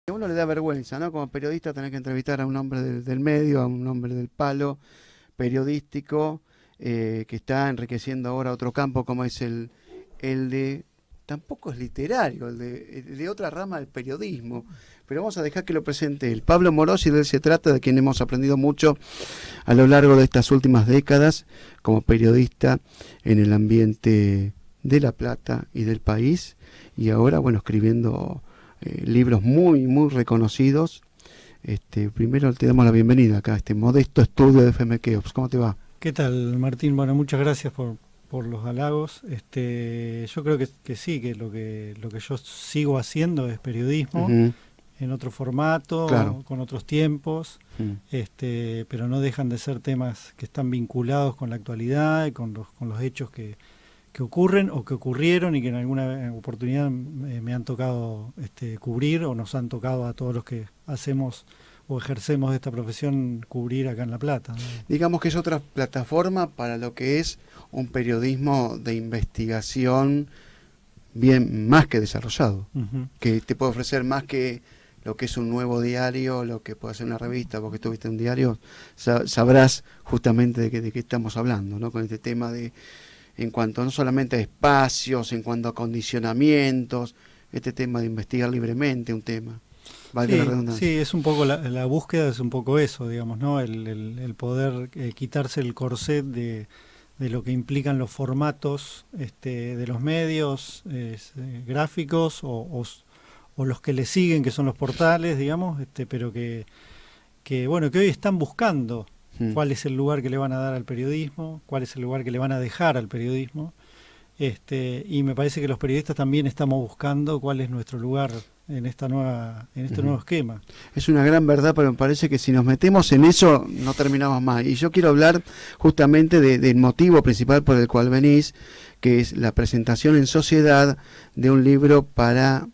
A uno le da vergüenza, ¿no? Como periodista tener que entrevistar a un hombre del medio, a un hombre del palo periodístico, que está enriqueciendo ahora otro campo como es el de, tampoco es literario, el de otra rama del periodismo, pero vamos a dejar que lo presente él. Pablo Morosi, de él se trata, de quien hemos aprendido mucho a lo largo de estas últimas décadas como periodista en el ambiente de La Plata y del país, y ahora, bueno, escribiendo libros muy, muy reconocidos. Primero te damos la bienvenida acá a este modesto estudio de FM Keops. ¿Cómo te va? ¿Qué tal, Martín? Bueno, muchas gracias por los halagos. Yo creo que sí, que lo que yo sigo haciendo es periodismo Ujú. en otro formato, Claro. con otros tiempos, Mm. pero no dejan de ser temas que están vinculados con la actualidad y con los hechos que ocurren o que ocurrieron y que en alguna oportunidad me han tocado cubrir o nos han tocado a todos los que hacemos o ejercemos esta profesión cubrir acá en La Plata, ¿no? Digamos que es otra plataforma para lo que es un periodismo de investigación bien más que desarrollado, Ujú. que te puede ofrecer más que lo que es un nuevo diario, lo que puede ser una revista, porque estuviste en un diario, sabrás justamente de qué estamos hablando, ¿no? Con este tema de, en cuanto no solamente a espacios, en cuanto a condicionamientos, este tema de investigar libremente un tema, valga la Sí, redundancia. es un poco la búsqueda, es un poco eso, digamos, ¿no? El poder quitarse el corset de lo que implican los formatos de los medios gráficos o los que le siguen, que son los portales, digamos, pero bueno, que hoy están buscando Mm. cuál es el lugar que le van a dar al periodismo, cuál es el lugar que le van a dejar al periodismo. Y me parece que los periodistas también estamos buscando cuál es nuestro lugar en este nuevo Ujú. esquema. Es una gran verdad, pero me parece que si nos metemos en eso no terminamos más. Y yo quiero hablar justamente del motivo principal por el cual venís, que es la presentación en sociedad de un libro para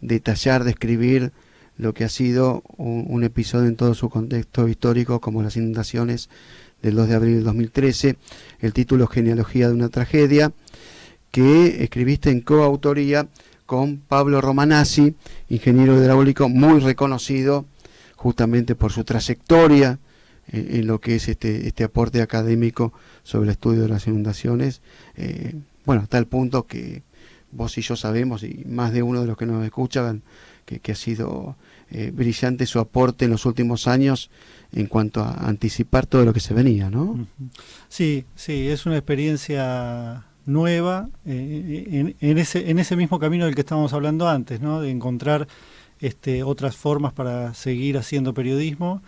detallar, describir lo que ha sido un episodio en todo su contexto histórico, como las inundaciones del 2 de abril del 2013. El título Genealogía de una tragedia, que escribiste en coautoría con Pablo Romanazzi, ingeniero hidráulico muy reconocido justamente por su trayectoria en lo que es este aporte académico sobre el estudio de las inundaciones. Bueno, hasta el punto que vos y yo sabemos, y más de uno de los que nos escuchan, que ha sido brillante su aporte en los últimos años en cuanto a anticipar todo lo que se venía, ¿no? Ujú. Sí, sí, es una experiencia nueva en ese mismo camino del que estábamos hablando antes, ¿no? De encontrar otras formas para seguir haciendo periodismo.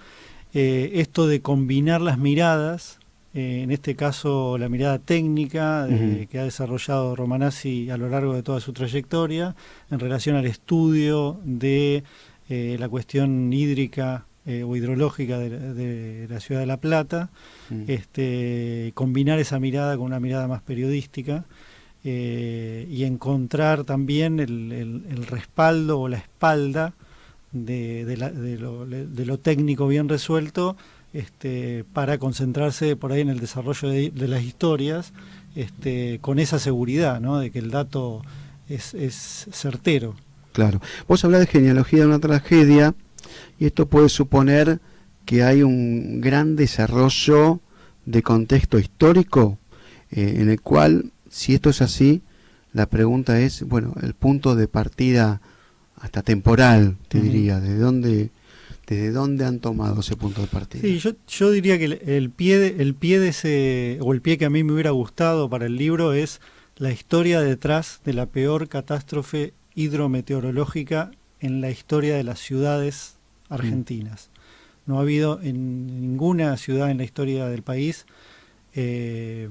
Esto de combinar las miradas, en este caso la mirada técnica Ujú. que ha desarrollado Romanazzi a lo largo de toda su trayectoria en relación al estudio de la cuestión hídrica o hidrológica de la ciudad de La Plata, Mm. combinar esa mirada con una mirada más periodística y encontrar también el respaldo o la espalda de lo técnico bien resuelto, para concentrarse por ahí en el desarrollo de las historias, con esa seguridad, ¿no? De que el dato es certero. Claro. Vos hablás de genealogía de una tragedia, y esto puede suponer que hay un gran desarrollo de contexto histórico, en el cual, si esto es así, la pregunta es, bueno, el punto de partida hasta temporal, te Ujú. diría, desde dónde han tomado ese punto de Sí, partida. yo diría que el pie de ese, o el pie que a mí me hubiera gustado para el libro es la historia detrás de la peor catástrofe hidrometeorológica en la historia de las ciudades Mm. argentinas. No ha habido en ninguna ciudad en la historia del país eh,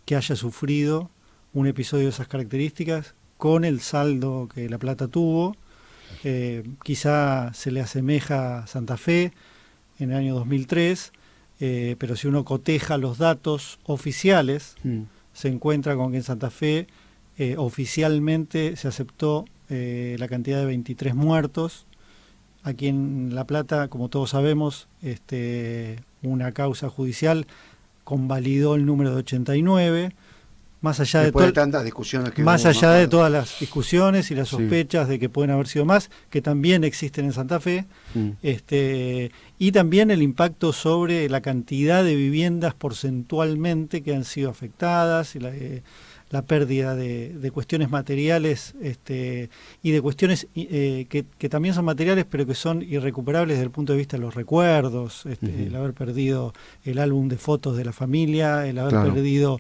que haya sufrido un episodio de esas características con el saldo que La Plata tuvo. Quizá se le asemeja a Santa Fe en el año 2003, pero si uno coteja los datos oficiales, Mm. se encuentra con que en Santa Fe oficialmente se aceptó la cantidad de 23 muertos. Aquí en La Plata, como todos sabemos, una causa judicial convalidó el número de 89. más allá después de tantas discusiones que más hubo, allá ¿no? de todas las discusiones y las Sí. sospechas de que pueden haber sido más, que también existen en Santa Fe, Mm. y también el impacto sobre la cantidad de viviendas porcentualmente que han sido afectadas, y la pérdida de cuestiones materiales, y de cuestiones que también son materiales, pero que son irrecuperables desde el punto de vista de los recuerdos, el haber perdido el álbum de fotos de la familia, el haber Claro. perdido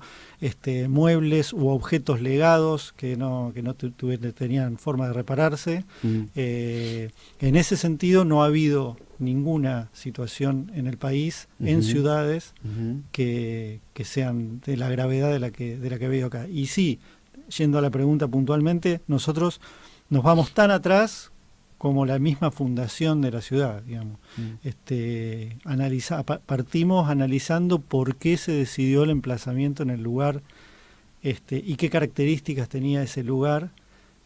muebles u objetos legados que no tenían forma de repararse. Mm. En ese sentido no ha habido ninguna situación en el país, en Ujú. ciudades, Ujú. que sean de la gravedad de la que ha habido acá. Y sí, yendo a la pregunta puntualmente, nosotros nos vamos tan atrás como la misma fundación de la ciudad, digamos. Partimos analizando por qué se decidió el emplazamiento en el lugar, y qué características tenía ese lugar,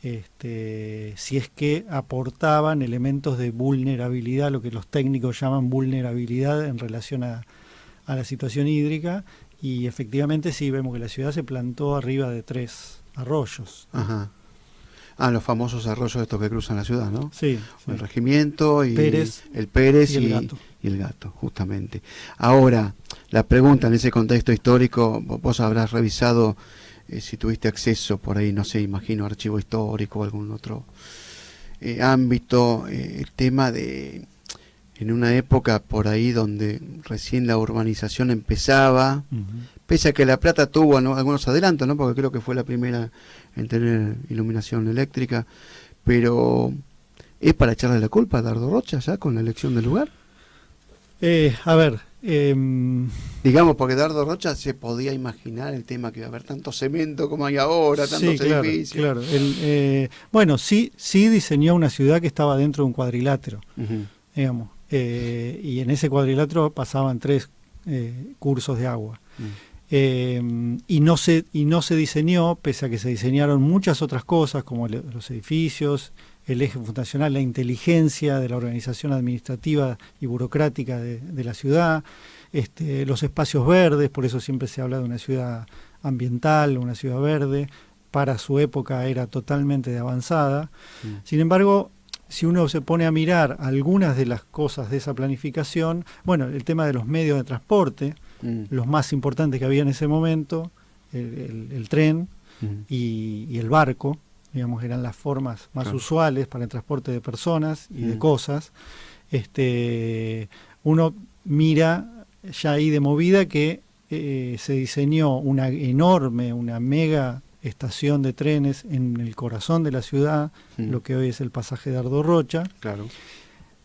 si es que aportaban elementos de vulnerabilidad, lo que los técnicos llaman vulnerabilidad en relación a la situación hídrica, y efectivamente sí vemos que la ciudad se plantó arriba de 3 arroyos, ¿no? Ajá. Los famosos arroyos estos que cruzan la ciudad, ¿no? Sí, sí. El Regimiento y Pérez el Pérez y el Gato. y el Gato, justamente. Ahora, la pregunta en ese contexto histórico, vos habrás revisado, si tuviste acceso por ahí, no sé, imagino archivo histórico o algún otro ámbito, el tema de, en una época por ahí donde recién la urbanización empezaba, pese a que La Plata tuvo algunos adelantos, ¿no? Porque creo que fue la primera en tener iluminación eléctrica, pero ¿es para echarle la culpa a Dardo Rocha ya con la elección del lugar? A ver, digamos, porque Dardo Rocha se podía imaginar el tema que iba a haber tanto cemento como hay ahora, tantos sí, claro, edificios. claro. Bueno, sí diseñó una ciudad que estaba dentro de un cuadrilátero, Uh-huh. digamos, y en ese cuadrilátero pasaban 3 cursos de agua. Y no se diseñó, pese a que se diseñaron muchas otras cosas, como los edificios, el eje fundacional, la inteligencia de la organización administrativa y burocrática de la ciudad, los espacios verdes, por eso siempre se habla de una ciudad ambiental, una ciudad verde. Para su época era totalmente de avanzada. Sin embargo, si uno se pone a mirar algunas de las cosas de esa planificación, bueno, el tema de los medios de transporte, los más importantes que había en ese momento, el tren y el barco, digamos, eran las formas más usuales para el transporte de personas y de cosas. Uno mira ya ahí de movida que se diseñó una mega estación de trenes en el corazón de la ciudad, lo que hoy es el pasaje Dardo Rocha. Claro.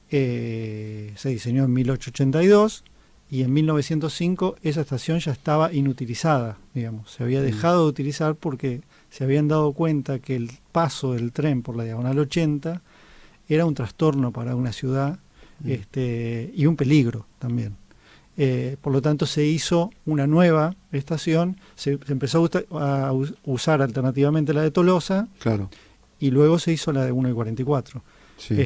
Se diseñó en 1882 y en 1905 esa estación ya estaba inutilizada, digamos, se había dejado de utilizar porque se habían dado cuenta que el paso del tren por la Diagonal 80 era un trastorno para una ciudad, y un peligro también. Por lo tanto se hizo una nueva estación, se empezó a usar alternativamente la de Tolosa, claro, y luego se hizo la de 1 y 44. Sí.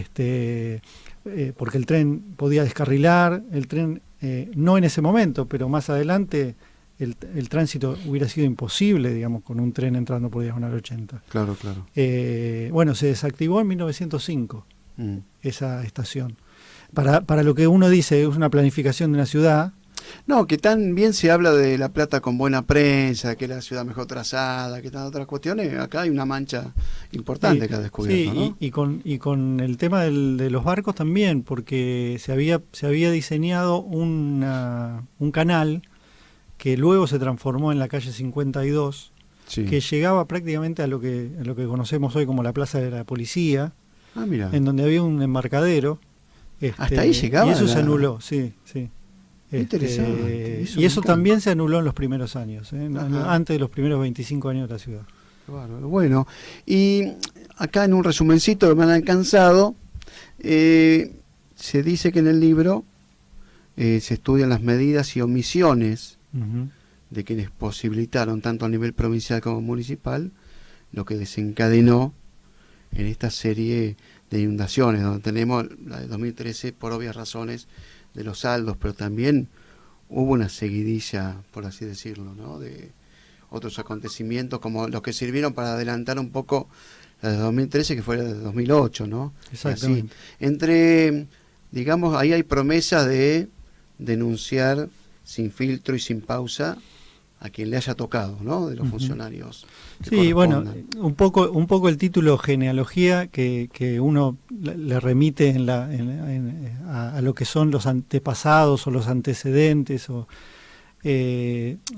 Porque el tren podía descarrilar, el tren no en ese momento, pero más adelante el tránsito hubiera sido imposible, digamos, con un tren entrando por Diagonal 80. Claro, claro. Bueno, se desactivó en 1905 esa estación. Para lo que uno dice es una planificación de una ciudad. No, que tan bien se habla de La Plata con buena prensa, que es la ciudad mejor trazada, que tantas otras cuestiones, acá hay una mancha importante que ha descubierto, sí, ¿no? y con el tema de los barcos también, porque se había diseñado un canal que luego se transformó en la calle 52, que llegaba prácticamente a lo que conocemos hoy como la Plaza de la Policía, mira. en donde había un embarcadero. Hasta ahí llegaba. Y eso se anuló, sí. Interesante. Y eso también se anuló en los primeros años, antes de los primeros 25 años de la ciudad. Bueno, y acá en un resumencito que me han alcanzado, se dice que en el libro se estudian las medidas y omisiones de quienes posibilitaron, tanto a nivel provincial como municipal, lo que desencadenó en esta serie de inundaciones, donde tenemos la de 2013 por obvias razones de los saldos, pero también hubo una seguidilla, por así decirlo, ¿no? De otros acontecimientos como los que sirvieron para adelantar un poco la de 2013, que fue la de 2008, ¿no? Exactamente. Así, digamos, ahí hay promesa de denunciar sin filtro y sin pausa a quien le haya tocado, ¿no? De los funcionarios. Sí, bueno, un poco el título genealogía que uno le remite a lo que son los antepasados o los antecedentes,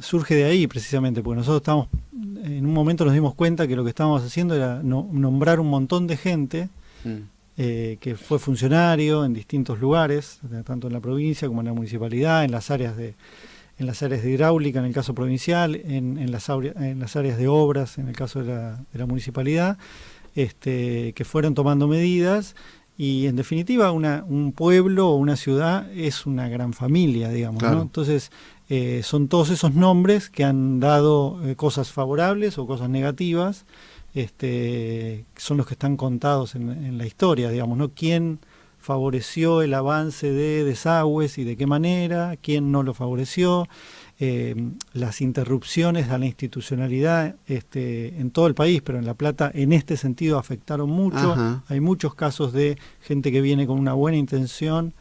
surge de ahí precisamente, porque nosotros en un momento nos dimos cuenta que lo que estábamos haciendo era nombrar un montón de gente que fue funcionario en distintos lugares, tanto en la provincia como en la municipalidad, en las áreas de hidráulica en el caso provincial, en las áreas de obras en el caso de la municipalidad, que fueron tomando medidas, y en definitiva un pueblo o una ciudad es una gran familia, digamos, claro, ¿no? Entonces son todos esos nombres que han dado cosas favorables o cosas negativas, son los que están contados en la historia, digamos, ¿no? ¿Quién favoreció el avance de desagües y de qué manera? ¿Quién no lo favoreció? Las interrupciones a la institucionalidad en todo el país, pero en La Plata en este sentido afectaron mucho. Ajá. Hay muchos casos de gente que viene con una buena intención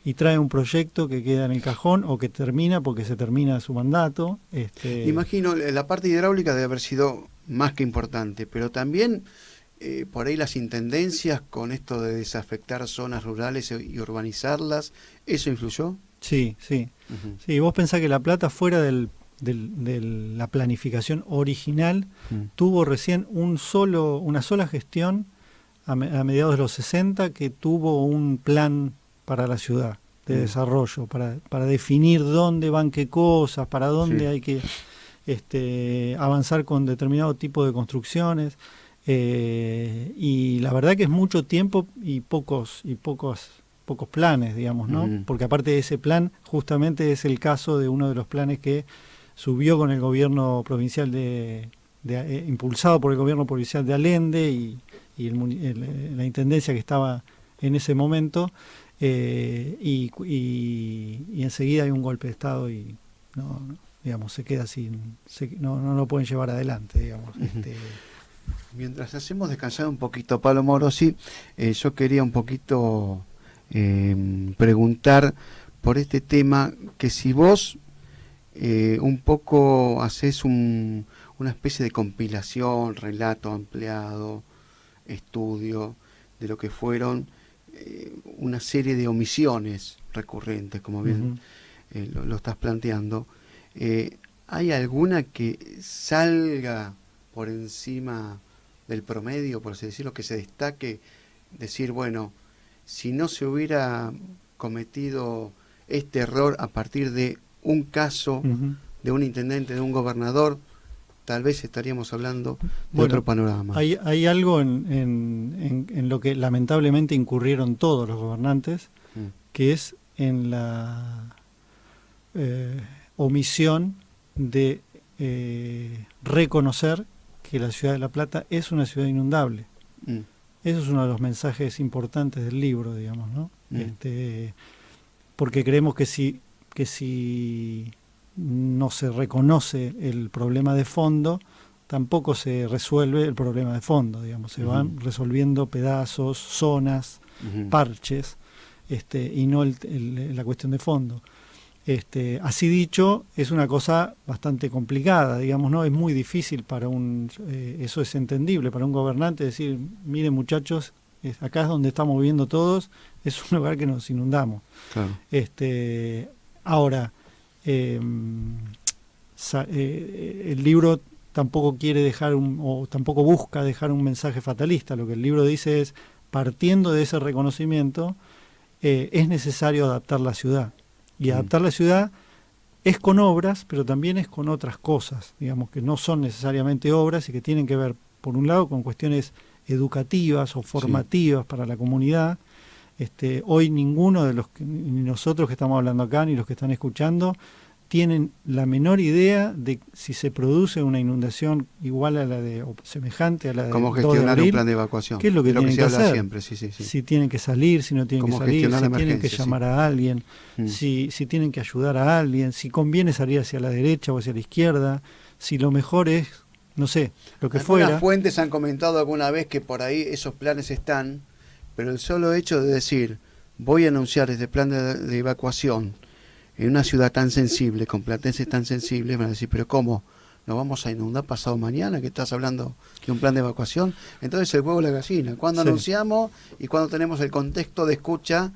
y trae un proyecto que queda en el cajón o que termina porque se termina su mandato. Imagino, la parte hidráulica debe haber sido más que importante, pero también por ahí las intendencias con esto de desafectar zonas rurales y urbanizarlas, ¿eso influyó? Sí. Sí, vos pensás que La Plata, fuera de la planificación original, tuvo recién una sola gestión a mediados de los 60 que tuvo un plan para la ciudad de desarrollo, para definir dónde van qué cosas, para dónde hay que avanzar con determinado tipo de construcciones. Y la verdad que es mucho tiempo y pocos planes, digamos, ¿no? Porque aparte de ese plan, justamente es el caso de uno de los planes que subió con el gobierno provincial impulsado por el gobierno provincial de Allende y la intendencia que estaba en ese momento, y enseguida hay un golpe de Estado y digamos, se queda no lo pueden llevar adelante, digamos. Mientras hacemos descansar un poquito Pablo Morosi, yo quería un poquito preguntar por este tema, que si vos un poco haces una especie de compilación, relato ampliado, estudio de lo que fueron una serie de omisiones recurrentes, como bien lo estás planteando, ¿hay alguna que salga por encima del promedio, por así decirlo, que se destaque, decir, bueno, si no se hubiera cometido este error a partir de un caso de un intendente, de un gobernador, tal vez estaríamos hablando de otro panorama? Hay algo en lo que lamentablemente incurrieron todos los gobernantes, que es en la omisión de reconocer que la ciudad de La Plata es una ciudad inundable. Eso es uno de los mensajes importantes del libro, digamos, ¿no? Porque creemos que si no se reconoce el problema de fondo, tampoco se resuelve el problema de fondo, digamos. Se van resolviendo pedazos, zonas, parches, y no la cuestión de fondo. Así dicho, es una cosa bastante complicada, digamos, ¿no? Es muy difícil eso es entendible para un gobernante decir, miren muchachos, acá es donde estamos viviendo todos, es un lugar que nos inundamos. Claro. Ahora, el libro tampoco quiere tampoco busca dejar un mensaje fatalista. Lo que el libro dice es, partiendo de ese reconocimiento, es necesario adaptar la ciudad. Y adaptar la ciudad es con obras, pero también es con otras cosas, digamos, que no son necesariamente obras y que tienen que ver, por un lado, con cuestiones educativas o formativas para la comunidad. Hoy ninguno de ni nosotros que estamos hablando acá, ni los que están escuchando, tienen la menor idea de si se produce una inundación igual a o semejante a la de cómo 2 de gestionar abril, un plan de evacuación. qué es lo que tienen se que habla hacer. Siempre, sí. Si tienen que salir, si no tienen que salir, si tienen que llamar a alguien, si tienen que ayudar a alguien, si conviene salir hacia la derecha o hacia la izquierda, si lo mejor es, no sé, lo que Algunas fuera. fuentes han comentado alguna vez que por ahí esos planes están, pero el solo hecho de decir, voy a anunciar este plan de evacuación en una ciudad tan sensible, con platenses tan sensibles, van a decir, pero ¿cómo? ¿Nos vamos a inundar pasado mañana? ¿Que estás hablando de un plan de evacuación? Entonces el huevo y la gallina. ¿Cuándo Sí. anunciamos y cuándo tenemos el contexto de escucha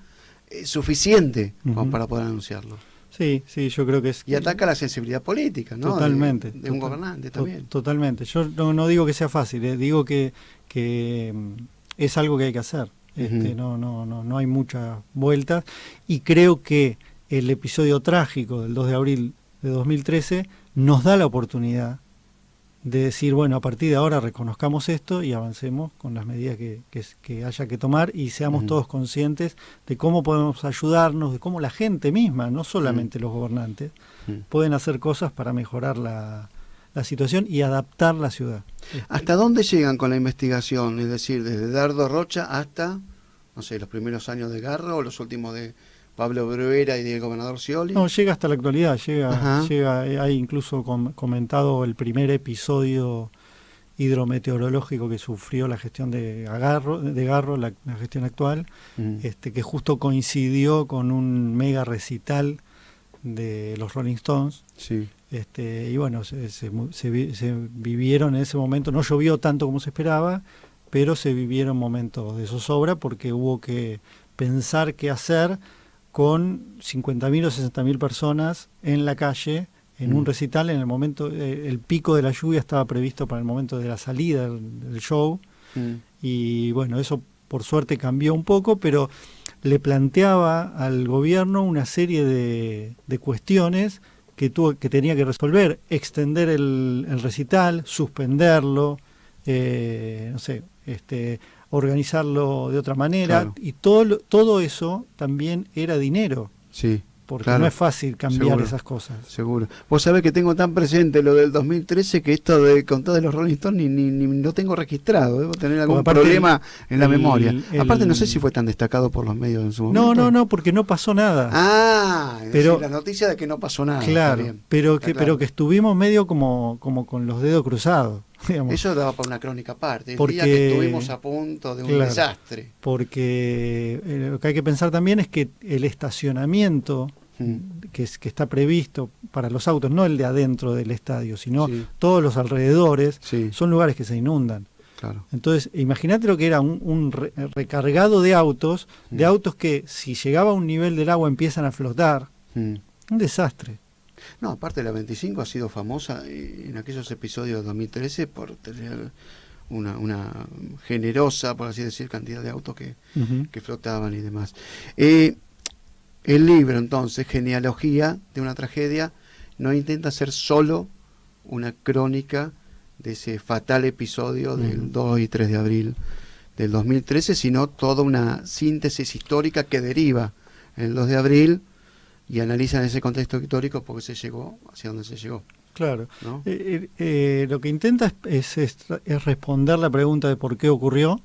suficiente como para poder anunciarlo? Sí, sí, yo creo que es... Y ataca la sensibilidad política, ¿no? Totalmente. De un gobernante también. Totalmente. Yo no digo que sea fácil, digo que es algo que hay que hacer. No hay muchas vueltas. Y creo que el episodio trágico del 2 de abril de 2013 nos da la oportunidad de decir, bueno, a partir de ahora reconozcamos esto y avancemos con las medidas que haya que tomar y seamos todos conscientes de cómo podemos ayudarnos, de cómo la gente misma, no solamente los gobernantes, pueden hacer cosas para mejorar la situación y adaptar la ciudad. ¿Hasta dónde llegan con la investigación? Es decir, desde Dardo Rocha hasta, no sé, los primeros años de Garro o los últimos de Pablo Bruera y del gobernador Scioli. No, llega hasta la actualidad, llega, hay incluso comentado el primer episodio hidrometeorológico que sufrió la gestión de Garro, la gestión actual, que justo coincidió con un mega recital de los Rolling Stones. Sí. Y bueno, se vivieron en ese momento, no llovió tanto como se esperaba, pero se vivieron momentos de zozobra porque hubo que pensar qué hacer con 50.000 o 60.000 personas en la calle, en un recital. En el momento, el pico de la lluvia estaba previsto para el momento de la salida del show, y bueno, eso por suerte cambió un poco, pero le planteaba al gobierno una serie de cuestiones que tenía que resolver: extender el recital, suspenderlo, no sé, organizarlo de otra manera, claro. Y todo eso también era dinero. Sí, porque claro. No es fácil cambiar Seguro. esas cosas. Seguro. Vos sabés que tengo tan presente lo del 2013 que esto de contar de los Rolling Stones ni lo tengo registrado. Debo tener algún problema en la memoria. Aparte no sé si fue tan destacado por los medios en su momento. No, porque no pasó nada. Pero decir, la noticia de que no pasó nada. Claro, pero que estuvimos medio como con los dedos cruzados. Digamos. Eso daba para una crónica aparte, el día que estuvimos a punto de un desastre. Porque lo que hay que pensar también es que el estacionamiento que está previsto para los autos, no el de adentro del estadio, sino todos los alrededores, son lugares que se inundan. Claro. Entonces, imagínate lo que era un recargado de autos que si llegaba a un nivel del agua empiezan a flotar. Un desastre. No, aparte la 25 ha sido famosa en aquellos episodios de 2013 por tener una generosa, por así decir, cantidad de autos que flotaban y demás. El libro, entonces, Genealogía de una tragedia, no intenta ser solo una crónica de ese fatal episodio del 2 y 3 de abril del 2013, sino toda una síntesis histórica que deriva en el 2 de abril y analizan ese contexto histórico porque se llegó hacia donde se llegó. Claro. ¿No? Lo que intenta es responder la pregunta de por qué ocurrió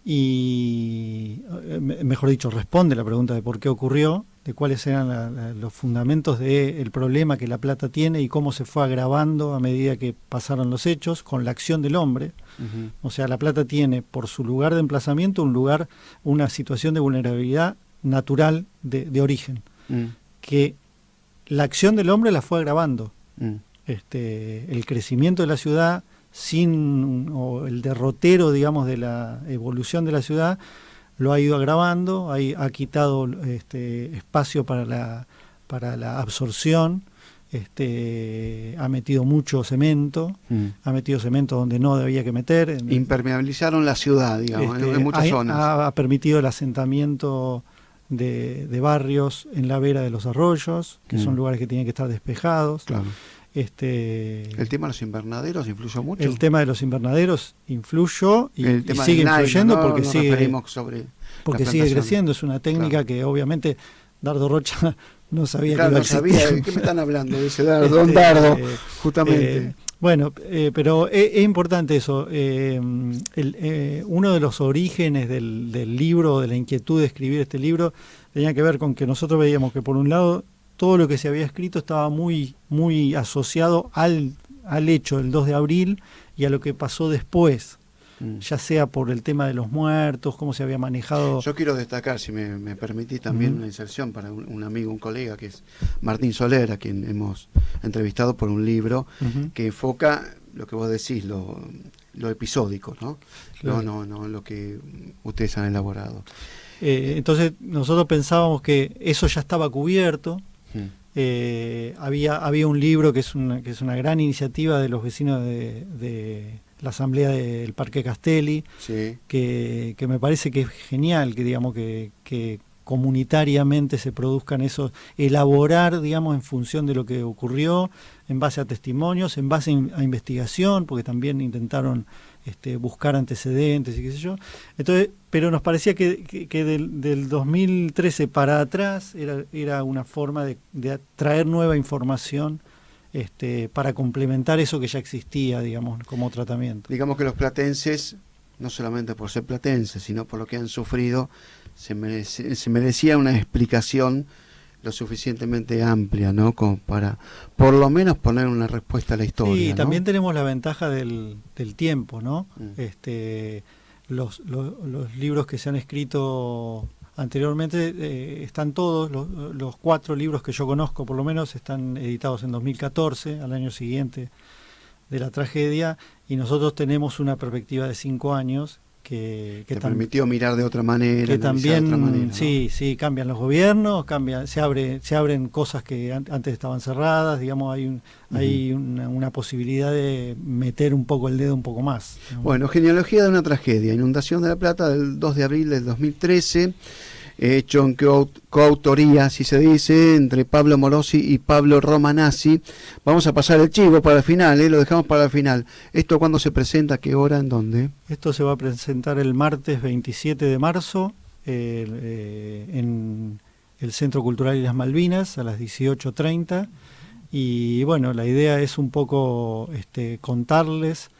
y, mejor dicho, responde la pregunta de por qué ocurrió, de cuáles eran los fundamentos del problema que La Plata tiene y cómo se fue agravando a medida que pasaron los hechos con la acción del hombre. O sea, La Plata tiene, por su lugar de emplazamiento, una situación de vulnerabilidad natural de origen. Que la acción del hombre la fue agravando. El crecimiento de la ciudad o el derrotero, digamos, de la evolución de la ciudad lo ha ido agravando, ha quitado espacio para la absorción, ha metido mucho cemento, ha metido cemento donde no debía que meter. Impermeabilizaron la ciudad, digamos, en muchas zonas. Ha permitido el asentamiento de barrios en la vera de los arroyos, que son lugares que tienen que estar despejados. Claro. ¿El tema de los invernaderos influyó mucho? El tema de los invernaderos influyó y sigue influyendo porque sigue creciendo. Es una técnica que obviamente Dardo Rocha no sabía que iba a existir. No sabía. ¿De qué me están hablando? Dice Don Dardo, justamente. Bueno, pero es importante eso. Uno de los orígenes del libro, de la inquietud de escribir este libro, tenía que ver con que nosotros veíamos que, por un lado, todo lo que se había escrito estaba muy, muy asociado al al hecho del 2 de abril y a lo que pasó después, ya sea por el tema de los muertos, cómo se había manejado. Yo quiero destacar, si me permitís, también una inserción para un amigo, un colega, que es Martín Soler, a quien hemos entrevistado por un libro que enfoca lo que vos decís, lo episódico, ¿no? Claro. No lo que ustedes han elaborado. Entonces nosotros pensábamos que eso ya estaba cubierto. Había un libro que es una gran iniciativa de los vecinos de la asamblea del Parque Castelli, sí, que me parece que es genial, que digamos que comunitariamente se produzcan esos, elaborar, digamos, en función de lo que ocurrió, en base a testimonios, en base a investigación, porque también intentaron buscar antecedentes y qué sé yo. Entonces, pero nos parecía que del 2013 para atrás era una forma de traer nueva información para complementar eso que ya existía, digamos, como tratamiento. Digamos que los platenses, no solamente por ser platenses, sino por lo que han sufrido, se merecía una explicación lo suficientemente amplia, ¿no? Como para por lo menos poner una respuesta a la historia. Sí, ¿no? También tenemos la ventaja del tiempo, ¿no? Los libros que se han escrito anteriormente están todos, los 4 libros que yo conozco por lo menos están editados en 2014, al año siguiente de la tragedia, y nosotros tenemos una perspectiva de 5 años que permitió mirar de otra manera, que también de otra manera, ¿no? sí, cambian los gobiernos, se abren cosas que antes estaban cerradas, digamos, hay una posibilidad de meter un poco el dedo un poco más, ¿no? Bueno, genealogía de una tragedia, Inundación de La Plata, del 2 de abril del 2013, hecho en coautoría, así se dice, entre Pablo Morosi y Pablo Romanazzi. Vamos a pasar el chivo para el final, lo dejamos para el final. ¿Esto cuándo se presenta? ¿Qué hora? ¿En dónde? Esto se va a presentar el martes 27 de marzo en el Centro Cultural Islas Malvinas a las 18:30. Y bueno, la idea es un poco contarles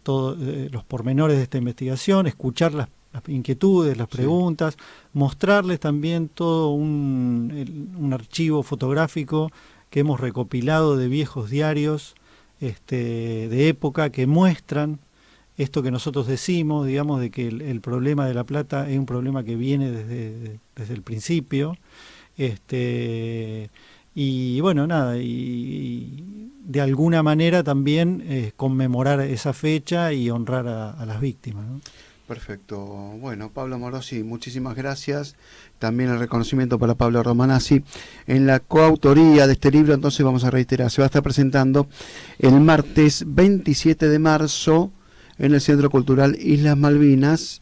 todos los pormenores de esta investigación, escuchar las inquietudes, las preguntas, mostrarles también todo un archivo fotográfico que hemos recopilado de viejos diarios de época que muestran esto que nosotros decimos, digamos, de que el problema de La Plata es un problema que viene desde el principio. Y bueno, nada, y de alguna manera también conmemorar esa fecha y honrar a las víctimas, ¿no? Perfecto. Bueno, Pablo Morosi, muchísimas gracias. También el reconocimiento para Pablo Romanazzi. En la coautoría de este libro, entonces vamos a reiterar, se va a estar presentando el martes 27 de marzo en el Centro Cultural Islas Malvinas,